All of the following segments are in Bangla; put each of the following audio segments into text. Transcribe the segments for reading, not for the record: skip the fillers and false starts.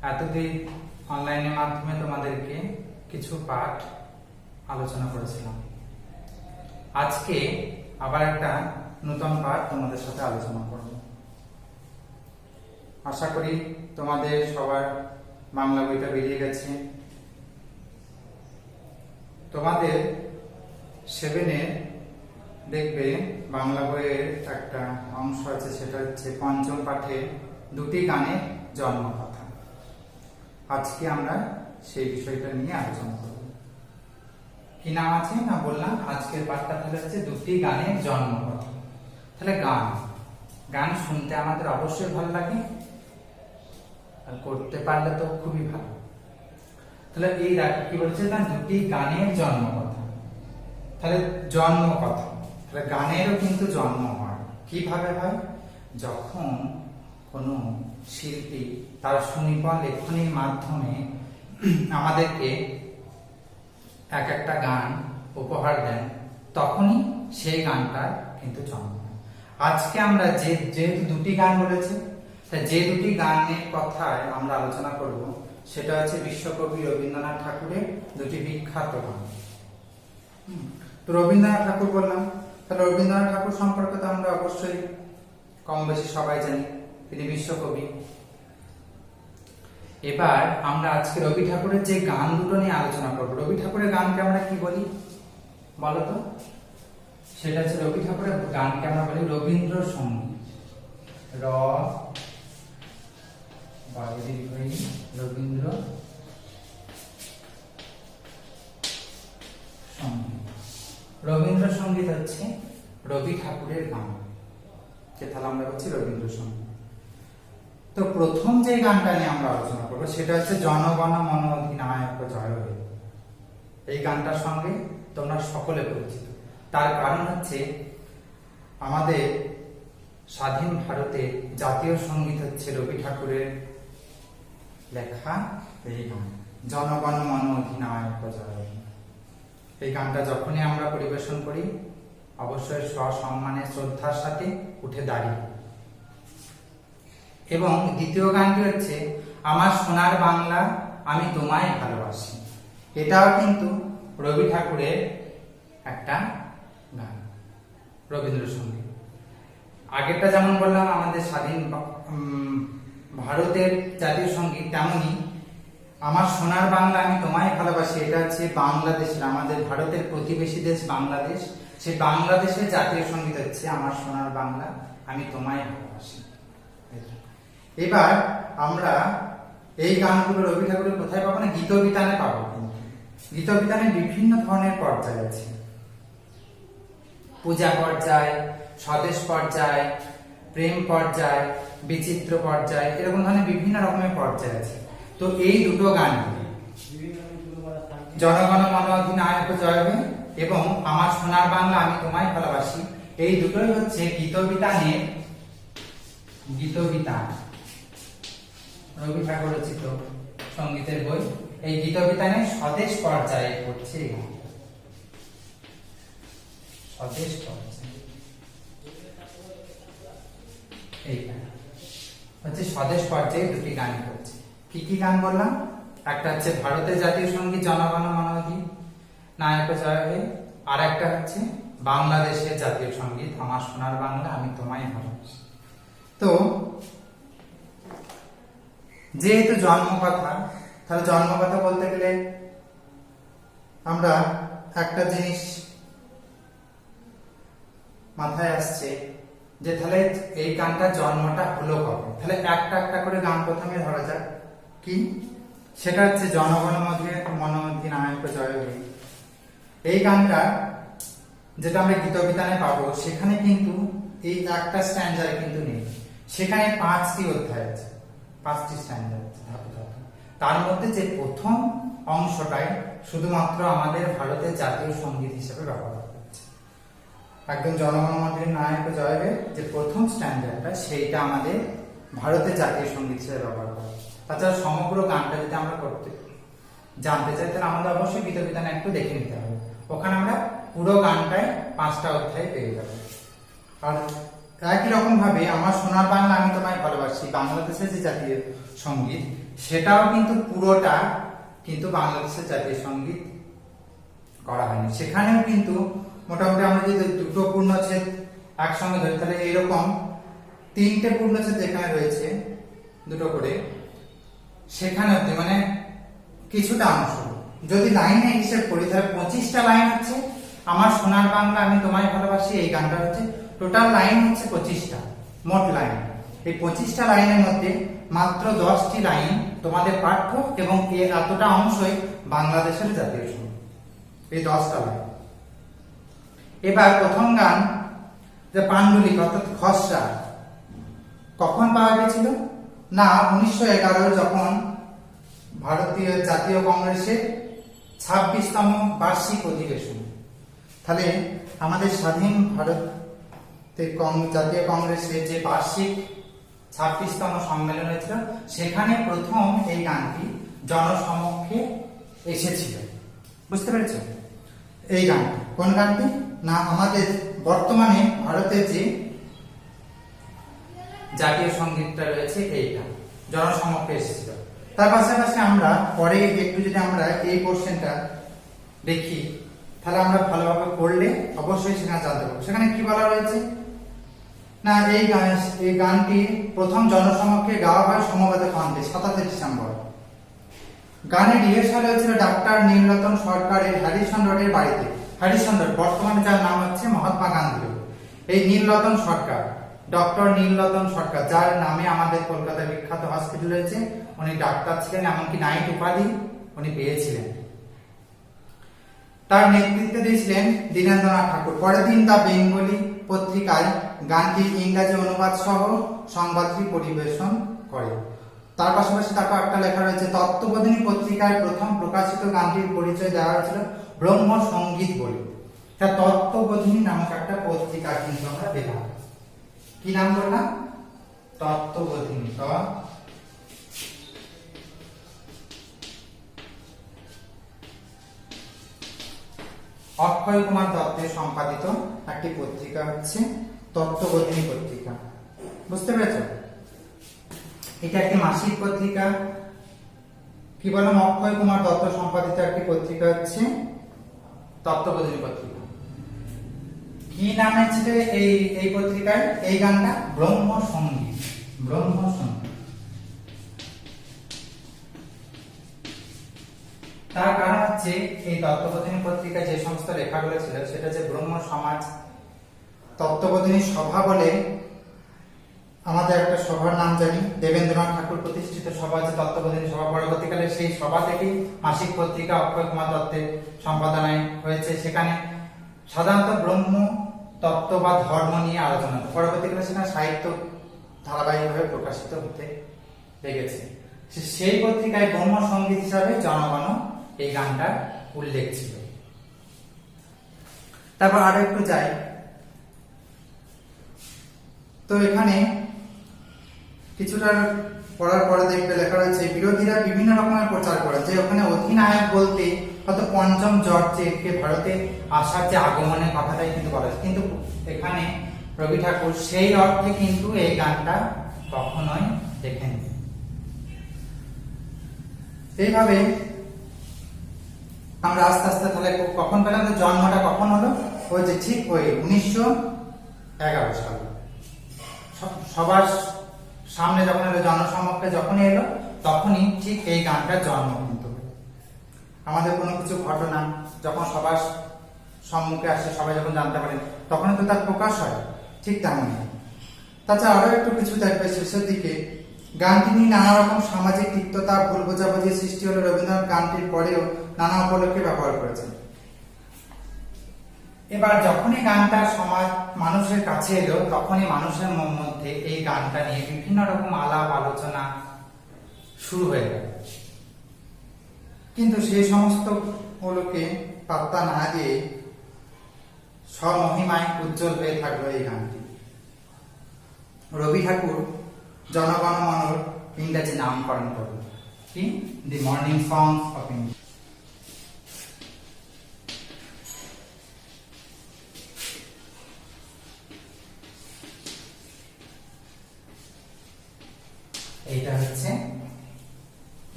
এতদিন অনলাইনের মাধ্যমে তোমাদেরকে কিছু পাঠ আলোচনা করেছিলাম। আজকে আবার একটা নতুন পাঠ তোমাদের সাথে আলোচনা করব। আশা করি তোমাদের সবার বাংলা বইটা বেরিয়ে গেছে। তোমাদের 7-এ দেখবে বাংলা বইয়ের একটা অংশ আছে, সেটা হচ্ছে পঞ্চম পাঠে দুটি গানের জন্মকথা। আজকে আমরা সেই বিষয়টা নিয়ে আলোচনা করব। কি নাম আছে না বললাম, আজকের পাঠটা তাহলে হচ্ছে দুটি গানের জন্মকথা। তাহলে গান শুনতে আমাদের অবশ্যই ভালো লাগে, আর করতে পারলে তো খুবই ভালো। তাহলে এই দেখো কি বলছে না, দুটি গানের জন্মকথা। তাহলে জন্মকথা, তাহলে গানেরও কিন্তু জন্ম হয়। কিভাবে হয়? যখন কোনো শিল্পী তার সুনিপুণ লেখনীর মাধ্যমে আমাদেরকে এক একটা গান উপহার দেন, তখনই সেই গানটার কিন্তু জন্ম হয়। আজকে আমরা যেহেতু দুটি গান বলেছি, তাই যে দুটি গানের কথায় আমরা আলোচনা করব সেটা হচ্ছে বিশ্বকবি রবীন্দ্রনাথ ঠাকুরের দুটি বিখ্যাত গান। তো রবীন্দ্রনাথ ঠাকুর বললাম, তাহলে রবীন্দ্রনাথ ঠাকুর সম্পর্কে তো আমরা অবশ্যই কম বেশি সবাই জানি, তিনি বিশ্বকবি। এবার আমরা আজকে রবি ঠাকুরের যে গান দুটো নিয়ে আলোচনা করব। রবি ঠাকুরের গানকে আমরা কি বলি বলো তো? সেটা হচ্ছে রবি ঠাকুরের গানকে আমরা বলি রবীন্দ্র সঙ্গীত। রবীন্দ্র সঙ্গীত। রবীন্দ্র সঙ্গীত হচ্ছে রবি ঠাকুরের গান, তাহলে আমরা বলছি রবীন্দ্র সঙ্গীত। তো প্রথম যে গানটা নিয়ে আমরা আলোচনা করবো সেটা হচ্ছে জনগণ মন অধিনায়ক জয় হে। এই গানটার সঙ্গে তোমরা সকলে পরিচিত। তার কারণ হচ্ছে আমাদের স্বাধীন ভারতে জাতীয় সঙ্গীত হচ্ছে রবি ঠাকুরের লেখা এই গান, জনগণ মন অধিনায়ক জয় হে। এই গানটা যখনই আমরা পরিবেশন করি অবশ্যই সসম্মানে শ্রদ্ধার সাথে উঠে দাঁড়িয়ে। এবং দ্বিতীয় গানটি হচ্ছে আমার সোনার বাংলা আমি তোমায় ভালোবাসি। এটাও কিন্তু রবি ঠাকুরের একটা গান, রবীন্দ্রসঙ্গীত। আগেরটা যেমন বললাম আমাদের স্বাধীন ভারতের জাতীয় সঙ্গীত, তেমনি আমার সোনার বাংলা আমি তোমায় ভালোবাসি এটা হচ্ছে বাংলাদেশের, আমাদের ভারতের প্রতিবেশী দেশ বাংলাদেশ, সেই বাংলাদেশের জাতীয় সঙ্গীত হচ্ছে আমার সোনার বাংলা আমি তোমায় ভালোবাসি। এবার আমরা এই গানগুলো রবি ঠাকুরের কোথায় পাবো না, গীতবিতানে পাবো। গীতবিতানে বিভিন্ন ধরনের পর্যায় আছে, পূজা পর্যায়, স্বদেশ পর্যায়, প্রেম পর্যায়, বিচিত্র পর্যায়, এরকম ধরনের বিভিন্ন রকমের পর্যায় আছে। তো এই দুটো গান জনগণ মন অধিনায়ক জয় হে এবং আমার সোনার বাংলা আমি তোমায় ভালোবাসি, এই দুটোই হচ্ছে গীতবিতানের রবি ঠাকুর রচিত সঙ্গীতের বই। এই গীতবিতানের স্বদেশ পর্যায়ে পড়ছে, স্বদেশ পর্যায়ে এইটা হচ্ছে স্বদেশ পর্যায়ে দুটি গান করছে। কি কি গান বললাম? একটা হচ্ছে ভারতের জাতীয় সঙ্গীত জনগণ মন অধিনায়ক জয় হে, আর একটা হচ্ছে বাংলাদেশের জাতীয় সঙ্গীত আমার সোনার বাংলা আমি তোমায় ভালোবাসি। তো যেহেতু জন্মকথা, তাহলে জন্মকথা বলতে গেলে আমরা একটা জিনিস মাথায় আসছে যে তাহলে এই গানটার জন্মটা হলো কবে। তাহলে একটা একটা করে গান প্রথমে ধরা যাক। কি? সেটা হচ্ছে জনগণ মন অধিনায়ক জয় হে। এই গানটা যেটা আমরা গীতবিতানে পাবো, সেখানে কিন্তু এই একটা স্ট্যান্ডারে কিন্তু নেই, সেখানে 5টি অধ্যায় আছে, 5টি স্ট্যান্ডার আছে। তার মধ্যে যে প্রথম অংশটাই শুধুমাত্র আমাদের ভারতের জাতীয় সঙ্গীত হিসেবে ব্যবহার হচ্ছে, একদম জনগণ মন অধিনায়ক জয় হে যে প্রথম স্ট্যান্ডার্ডটা, সেইটা আমাদের ভারতের জাতীয় সঙ্গীত হিসেবে ব্যবহার করা। তাছাড়া সমগ্র গানটা যদি আমরা জানতে চাই তাহলে আমাদের অবশ্যই গীতবিতানে একটু দেখে নিতে হবে। ওখানে আমরা পুরো গানটায় 5টা অধ্যায় পেয়ে যাবো। আর একই রকম ভাবে আমার সোনার বাংলা আমি তোমায় ভালোবাসি, বাংলাদেশের যে জাতীয় সঙ্গীত, সেটাও কিন্তু পুরোটা কিন্তু বাংলাদেশের জাতীয় সঙ্গীত করা হয়নি। সেখানেও কিন্তু মোটামুটি আমরা যদি দুটো পূর্ণচ্ছেদ একসঙ্গে ধরি তাহলে এইরকম 3টে পূর্ণচ্ছেদ যেখানে রয়েছে দুটো করে, সেখানে মানে কিছুটা অংশ যদি লাইনে হিসেব করি তাহলে 25টা লাইন হচ্ছে আমার সোনার বাংলা আমি তোমায় ভালোবাসি, এই গানটা হচ্ছে টোটাল লাইন হচ্ছে 25টা মোট লাইন। এই 25টা লাইনের মধ্যে মাত্র 10টি লাইন তোমাদের পাঠ্য এবং এর এতটা অংশই বাংলাদেশের জাতীয় সঙ্গীত, এই 10টা লাইন। এবার প্রথম গান যে পাণ্ডুলিক অর্থাৎ খসড়া কখন পাওয়া গেছিল না 1911 যখন ভারতীয় জাতীয় কংগ্রেসের 26তম বার্ষিক অধিবেশন। তাহলে আমাদের স্বাধীন ভারতের জাতীয় কংগ্রেসের যে বার্ষিক 26তম সম্মেলন হয়েছিল সেখানে প্রথম এই গানটি জনসমক্ষে এসেছিল। বুঝতে পেরেছ? এই গানটি কোন গানটি না আমাদের বর্তমানে ভারতের যে জাতীয় সঙ্গীতটা রয়েছে এইটা জনসমক্ষে এসেছিল। তার পাশাপাশি আমরা পরে একটু যদি আমরা এই কোশ্চেনটা দেখি তাহলে আমরা ভালোভাবে পড়লে অবশ্যই সেখানে জানতে পারবো। সেখানে কি বলা রয়েছে না এই গানটি প্রথম জনসমক্ষে গাওয়া হয় সমবেত কণ্ঠে 27 ডিসেম্বর। গানের রিহার্সাল হয়েছিল ডাক্তার নীলরতন সরকারের হ্যারিসন রোডের বাড়িতে। হ্যারিসন রোড বর্তমানে যার নাম হচ্ছে মহাত্মা গান্ধী রোড। এই নীলরতন সরকার, ডক্টর নীলরতন সরকার, যার নামে আমাদের কলকাতায় বিখ্যাত হসপিটাল রয়েছে, উনি ডাক্তার ছিলেন, এমনকি নাইট উপাধি উনি পেয়েছিলেন। তার নেতৃত্বে দিয়েছিলেন দীনেন্দ্রনাথ ঠাকুর। পরের দিন দ্য বেঙ্গলি পত্রিকায় গানটি ইংরাজি অনুবাদ সহ সংবাদটি পরিবেশন করে। তার পাশাপাশি তারপর একটা লেখা রয়েছে তত্ত্ববোধিনী পত্রিকায় প্রথম প্রকাশিত গানটির পরিচয় দেওয়া হয়েছিল ব্রহ্ম সঙ্গীত বলে। তা তত্ত্ববোধিনী নামক একটা পত্রিকা কিন্তু আমরা পেলাম। কি নাম বললাম? তত্ত্ববোধিনী। অক্ষয় কুমার দত্তের সম্পাদিত একটি পত্রিকা হচ্ছে তত্ত্ববোধিনী পত্রিকা। বুঝতে পেরেছ? এটা একটি মাসিক পত্রিকা। কি বললাম? অক্ষয় কুমার দত্ত সম্পাদিত একটি পত্রিকা হচ্ছে তত্ত্ববোধিনী পত্রিকা। কি নামে ছিল এই পত্রিকায় এই গানটা? ব্রহ্ম সঙ্গীত। ব্রহ্ম সঙ্গীত। তার কারণ হচ্ছে এই তত্ত্ববোধিনী পত্রিকায় যে সমস্ত লেখাগুলো ছিল সেটা যে ব্রহ্ম সমাজ তত্ত্ববোধিনী সভা বলে আমাদের একটা সভার নাম জানি, দেবেন্দ্রনাথ ঠাকুর প্রতিষ্ঠিত সভা যে তত্ত্ববোধিনী সভা। পরবর্তীকালে সেই সভা থেকেই মাসিক পত্রিকা অক্ষয় কুমার দত্তের সম্পাদনায় হয়েছে। সেখানে সাধারণত ব্রহ্ম তত্ত্ব বা ধর্ম নিয়ে আলোচনা, পরবর্তীকালে সেখানে সাহিত্য ধারাবাহিকভাবে প্রকাশিত হতে লেগেছে। সেই পত্রিকায় ব্রহ্ম সঙ্গীত হিসাবে জনগণ এই গানটার উল্লেখ ছিল। তারপর আরো একটু যাই, তো এখানে কিছুটা পড়ার পরে দেখবে লেখা রয়েছে বিরোধীরা বিভিন্ন রকমের প্রচার করে যে ওখানে অধিনায়ক বলতে হয়তো পঞ্চম জর্জকে ভারতে আসার যে আগমনের কথাটাই কিন্তু বলা হয়েছে, কিন্তু এখানে রবি ঠাকুর সেই অর্থে কিন্তু এই গানটা কখনোই লেখেননি। এইভাবে আমরা আস্তে আস্তে তাহলে কখন পেলাম? জন্মটা কখন হলো? ওই যে ঠিক ওই 1911 সালে সবার সামনে যখন এলো, জনসমক্ষে যখনই এলো তখনই ঠিক এই গানটার জন্ম কিন্তু। আমাদের কোনো কিছু ঘটনা যখন সবার সম্মুখে আসে, সবাই যখন জানতে পারেন তখন তো তার প্রকাশ হয়, ঠিক তেমনই। তাছাড়া আরো একটু কিছু দেখবে শেষের দিকে গানটি নিয়ে নানা রকম সামাজিক তিক্ততা ভুল বোঝাবুঝি সৃষ্টি হলো। রবীন্দ্রনাথ গানটির পরেও নানা উপলক্ষে ব্যবহার করেছেন। এবার যখনই গানটা মানুষের কাছে এলো তখনই মানুষের মধ্যে এই গানটা নিয়ে বিভিন্ন রকম আলাপ আলোচনা শুরু হয়ে গেল, কিন্তু সেই সমস্ত গুলোকে পাত্তা না দিয়ে স্বমহিমায় উজ্জ্বল হয়ে থাকলো এই গানটি। রবি ঠাকুর জনগণমনর ইংরেজি নামকরণ করল কি? The morning songs of India. এইটা হচ্ছে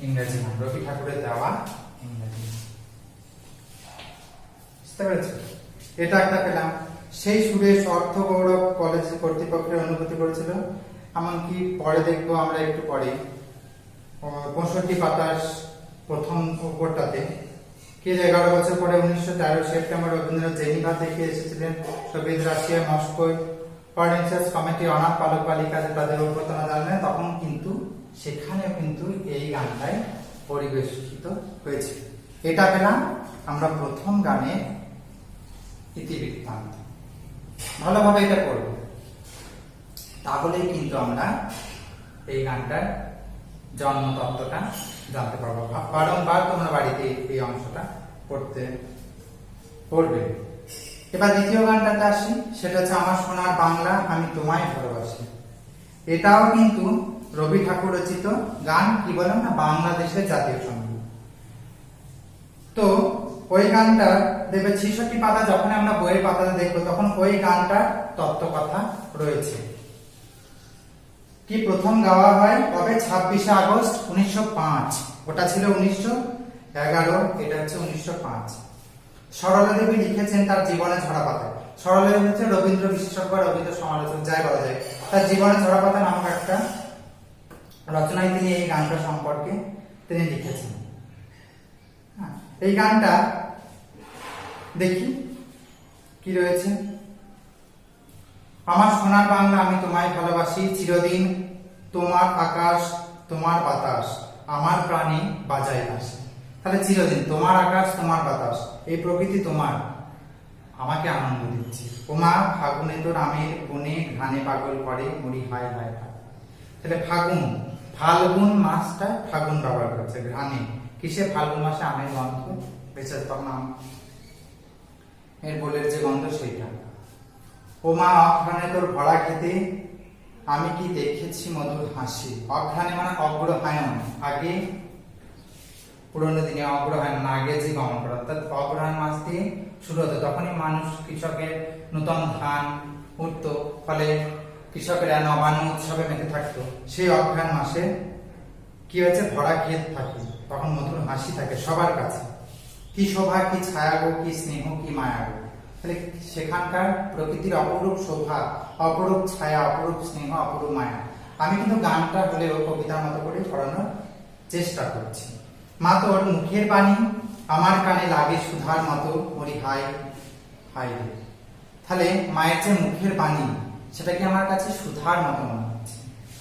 ইংরেজি নাম, রবি ঠাকুরের দেওয়া ইংরেজি নাম। বুঝতে পেরেছো? এটা একটা পেলাম। সেই সুরে অর্থ গৌরব কলেজ কর্তৃপক্ষের অনুভূতি করেছিল। এমনকি পরে দেখবো আমরা একটু পরে 65 পাতার প্রথম উপরটাতে কে 11 বছর পরে 1913 সেপ্টেম্বর রবীন্দ্রনাথ জেনিভা থেকে এসেছিলেন সোভিয়েত রাশিয়া মস্কোয় অর্ডিন্যান্স কমিটি অনাথ বালক বালিকাদের তাদের অভ্যর্থনা জানালেন। তখন কিন্তু সেখানেও কিন্তু এই গানটাই পরিবেশিত হয়েছে। এটা পেলাম আমরা প্রথম গানে ইতিবৃত্তান্ত। ভালোভাবে এটা করব, তাহলেই কিন্তু আমরা এই গানটার জন্মতত্ত্বটা জানতে পারবো। বারংবার তোমরা বাড়িতে এই অংশটা পড়বে। এবার দ্বিতীয় গানটাতে আসি, সেটা হচ্ছে আমার সোনার বাংলা আমি তোমায় ভালোবাসি। এটাও কিন্তু রবি ঠাকুর রচিত গান। কি বলেন না, বাংলাদেশের জাতীয় সঙ্গীত। তো ওই গানটা দেখবে 66 পাতা যখন আমরা বইয়ের পাতাতে দেখবো তখন ওই গানটার তত্ত্ব কথা রয়েছে। কি প্রথম গাওয়া হয় কবে? 26 আগস্ট 1905। ওটা ছিল 1911, এটা হচ্ছে 1905। সরলা দেবী লিখেছেন তার জীবনে ঝরা পাতায়। সরলা দেবী হচ্ছে রবীন্দ্র বিশেষজ্ঞ, রবীন্দ্র সমালোচক যাই বলা যায়। তার জীবনে ঝরা পাতা নামক একটা রচনায় তিনি এই গানটা সম্পর্কে তিনি লিখেছেন। এই গানটা দেখি কি রয়েছে। আমার সোনার বাংলা আমি তোমায় ভালোবাসি, চিরদিন তোমার আকাশ তোমার বাতাস আমার প্রাণে বাজায় বাঁশি। তাহলে চিরদিন তোমার আকাশ তোমার বাতাস, এই প্রকৃতি তোমার, আমাকে আনন্দ দিচ্ছে। ওমা ফাগুনে তোর আমের বনে ঘ্রাণে পাগল করে মরি হায় হায় হায়। তাহলে ফাল্গুন মাসটা ফাগুন ব্যবহার করেছে। ঘ্রাণে কিসে? ফাল্গুন মাসে আমের গন্ধ বেঁচে, তখন আম এর বোলের যে গন্ধ সেইটা। ওমা অঘ্রাণে তোর ভরা খেতে আমি কি দেখেছি মধুর হাসি। অঘ্রাণে মানে অগ্রহায়ণ, আগে পুরোনো দিনে অগ্রহায়ণ আগে যে গমন করা, অর্থাৎ অগ্রহায়ণ মাস দিয়ে শুরু হতো। তখনই মানুষ কৃষকের নূতন ধান উঠতো, ফলে কৃষকেরা নবান্ন উৎসবে মেতে থাকতো। সেই অঘ্রাণ মাসে কি হয়েছে? ভরা ক্ষেত থাকে, তখন মধুর হাসি থাকে সবার কাছে। কি শোভা কি ছায়া গো, কি স্নেহ কি মায়া গো। তাহলে সেখানকার প্রকৃতির অপরূপ শোভা, অপরূপ ছায়া, অপরূপ স্নেহ, অপরূপ মায়া। আমি কিন্তু গানটা হলেও কবিতার মতো করে পড়ানোর চেষ্টা করছি। মা তোর মুখের বাণী আমার কানে লাগে সুধার মতো মরি হায় হায়। তাহলে মায়ের যে মুখের বাণী সেটা কি আমার কাছে সুধার মতো মনে হচ্ছে।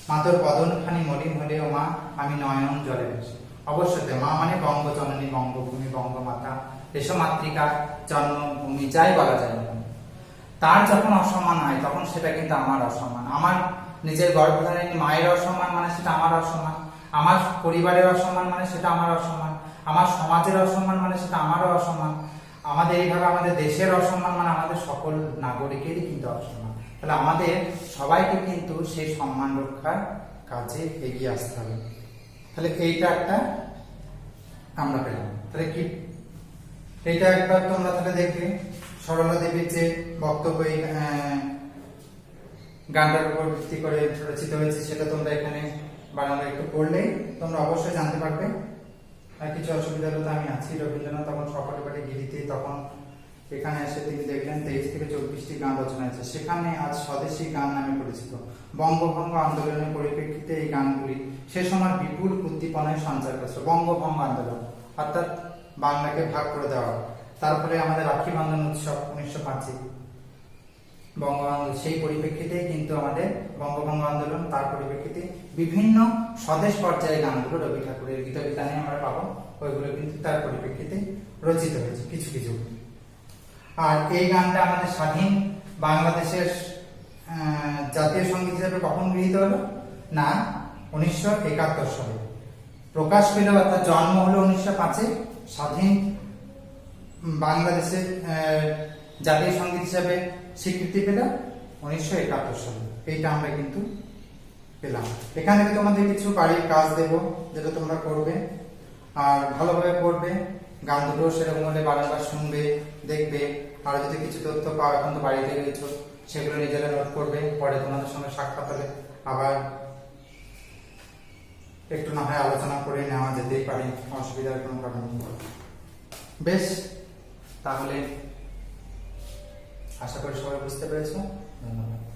মা তোর বদনখানি মলিন হলেও মা আমি নয়ন জলে বসি। অবশ্যই মা মানে বঙ্গজননী, বঙ্গভূমি, বঙ্গমাতা, দেশমাতৃকা, জন্মভূমি যাই বলা যায় না, তার যখন অসম্মান হয় তখন সেটা কিন্তু আমার অসম্মান। আমার নিজের গর্ভধারিণী মায়ের অসম্মান মানে সেটা আমার অসম্মান। আমার পরিবারের অসম্মান মানে সেটা আমার অসম্মান। আমার সমাজের অসম্মান মানে সেটা আমারও অসম্মান। আমাদের এইভাবে আমাদের দেশের অসম্মান মানে আমাদের সকল নাগরিকেরই কিন্তু অসম্মান। তাহলে আমাদের সবাইকে কিন্তু সেই সম্মান রক্ষার কাজে এগিয়ে আসতে হবে। তাহলে এইটা একটা আমরা পেলাম। তাহলে কি এইটা একবার তোমরা তাহলে দেখবে সরলা দেবীর যে বক্তব্য এই গানটার উপর ভিত্তি করে রচিত হয়েছে, সেটা তোমরা এখানে বাংলা একটু পড়লেই তোমরা অবশ্যই জানতে পারবে। আর কিছু অসুবিধা হলে আমি আছি। রবীন্দ্রনাথ তখন সপরিবারে গিরিতে, তখন এখানে এসে তিনি দেখলেন 23 থেকে 24টি গান রচনা হয়েছে। সেখানে আজ স্বদেশী গান নামে পরিচিত। বঙ্গভঙ্গ আন্দোলনের পরিপ্রেক্ষিতে এই গানগুলি সে সময় বিপুল উদ্দীপনায় সঞ্চার করেছে। বঙ্গভঙ্গ আন্দোলন অর্থাৎ বাংলাকে ভাগ করে দেওয়া, তারপরে আমাদের রাখি বন্ধন উৎসব 1905 বঙ্গবন্ধু, সেই পরিপ্রেক্ষিতে কিন্তু আমাদের বঙ্গভঙ্গ আন্দোলন, তার পরিপ্রেক্ষিতে বিভিন্ন স্বদেশ পর্যায়ে গানগুলো রবি ঠাকুরের গীতবিতানে আমরা পাবো, ওইগুলো কিন্তু তার পরিপ্রেক্ষিতে রচিত হয়েছে কিছু কিছু। আর এই গানটা আমাদের স্বাধীন বাংলাদেশের জাতীয় সঙ্গীত হিসেবে কখন গৃহীত হলো? না, 1971 সালে প্রকাশ পেল, অর্থাৎ জন্ম হলো 1905। স্বাধীন বাংলাদেশের জাতীয় সঙ্গীত হিসেবে স্বীকৃতি পেল 1971 সালে। এইটা আমরা কিন্তু পেলাম। এখান থেকে তোমাদের কিছু বাড়ির কাজ দেব, যেটা তোমরা করবে আর ভালোভাবে পড়বে। গান দুটো সেরকম হলে বারবার শুনবে, দেখবে। আর যদি কিছু তথ্য পাও, এখন তো বাড়িতে রয়েছো, সেগুলো নিজেরা নোট করবে। পরে তোমাদের সঙ্গে সাক্ষাৎ হলে আবার একটু না হয় আলোচনা করে নেওয়া যেতেই পারে, অসুবিধার কোনো কারণ নেই। বেশ, তাহলে আশা করি সবাই বুঝতে পেরেছো। ধন্যবাদ।